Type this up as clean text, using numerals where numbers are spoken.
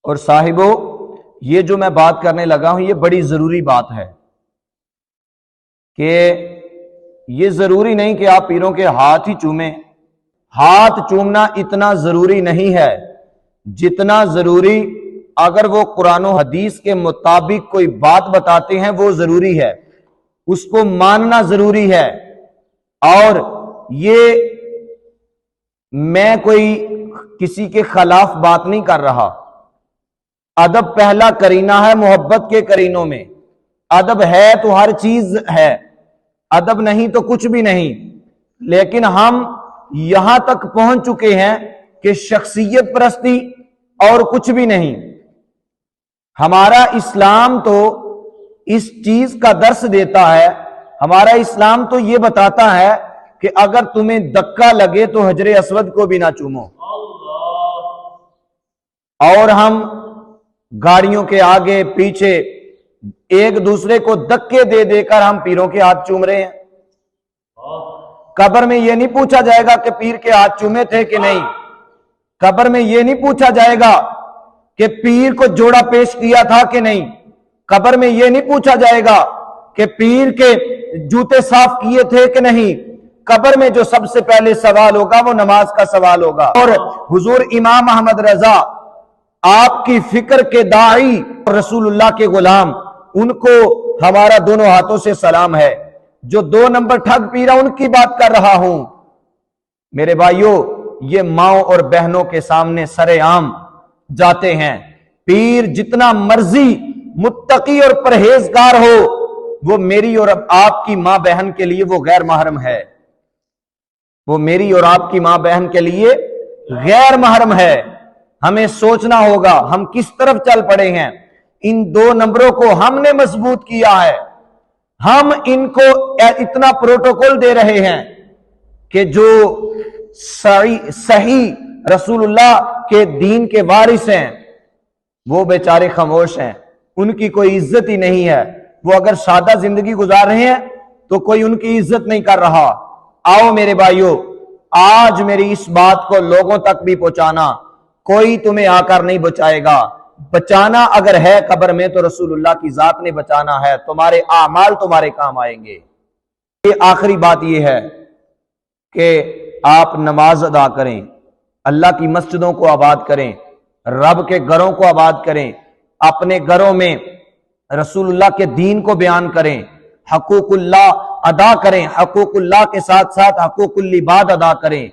اور صاحبو، یہ جو میں بات کرنے لگا ہوں یہ بڑی ضروری بات ہے کہ یہ ضروری نہیں کہ آپ پیروں کے ہاتھ ہی چومیں. ہاتھ چومنا اتنا ضروری نہیں ہے جتنا ضروری اگر وہ قرآن و حدیث کے مطابق کوئی بات بتاتے ہیں وہ ضروری ہے، اس کو ماننا ضروری ہے. اور یہ میں کوئی کسی کے خلاف بات نہیں کر رہا. ادب پہلا کرینہ ہے محبت کے کرینوں میں. ادب ہے تو ہر چیز ہے، ادب نہیں تو کچھ بھی نہیں. لیکن ہم یہاں تک پہنچ چکے ہیں کہ شخصیت پرستی اور کچھ بھی نہیں. ہمارا اسلام تو اس چیز کا درس دیتا ہے، ہمارا اسلام تو یہ بتاتا ہے کہ اگر تمہیں دکا لگے تو حجر اسود کو بھی نہ چومو. اور ہم گاڑیوں کے آگے پیچھے ایک دوسرے کو دکے دے دے کر ہم پیروں کے ہاتھ چوم رہے ہیں. قبر میں یہ نہیں پوچھا جائے گا کہ پیر کے ہاتھ چومے تھے کہ نہیں. قبر میں یہ نہیں پوچھا جائے گا کہ پیر کو جوڑا پیش کیا تھا کہ نہیں. قبر میں یہ نہیں پوچھا جائے گا کہ پیر کے جوتے صاف کیے تھے کہ نہیں. قبر میں جو سب سے پہلے سوال ہوگا وہ نماز کا سوال ہوگا. اور حضور امام احمد رضا، آپ کی فکر کے داعی، رسول اللہ کے غلام، ان کو ہمارا دونوں ہاتھوں سے سلام ہے. جو 2 نمبر ٹھگ پیرا ان کی بات کر رہا ہوں. میرے بھائیوں، یہ ماؤں اور بہنوں کے سامنے سرے عام جاتے ہیں. پیر جتنا مرضی متقی اور پرہیزگار ہو، وہ میری اور آپ کی ماں بہن کے لیے وہ غیر محرم ہے. وہ میری اور آپ کی ماں بہن کے لیے غیر محرم ہے. ہمیں سوچنا ہوگا ہم کس طرف چل پڑے ہیں. ان 2 نمبروں کو ہم نے مضبوط کیا ہے. ہم ان کو اتنا پروٹوکول دے رہے ہیں کہ جو صحیح رسول اللہ کے دین کے وارث ہیں وہ بیچارے خاموش ہیں، ان کی کوئی عزت ہی نہیں ہے. وہ اگر سادہ زندگی گزار رہے ہیں تو کوئی ان کی عزت نہیں کر رہا. آؤ میرے بھائیوں، آج میری اس بات کو لوگوں تک بھی پہنچانا. کوئی تمہیں آ کر نہیں بچائے گا. بچانا اگر ہے قبر میں تو رسول اللہ کی ذات نے بچانا ہے. تمہارے اعمال تمہارے کام آئیں گے. یہ آخری بات یہ ہے کہ آپ نماز ادا کریں، اللہ کی مسجدوں کو آباد کریں، رب کے گھروں کو آباد کریں، اپنے گھروں میں رسول اللہ کے دین کو بیان کریں، حقوق اللہ ادا کریں، حقوق اللہ کے ساتھ ساتھ حقوق العباد ادا کریں.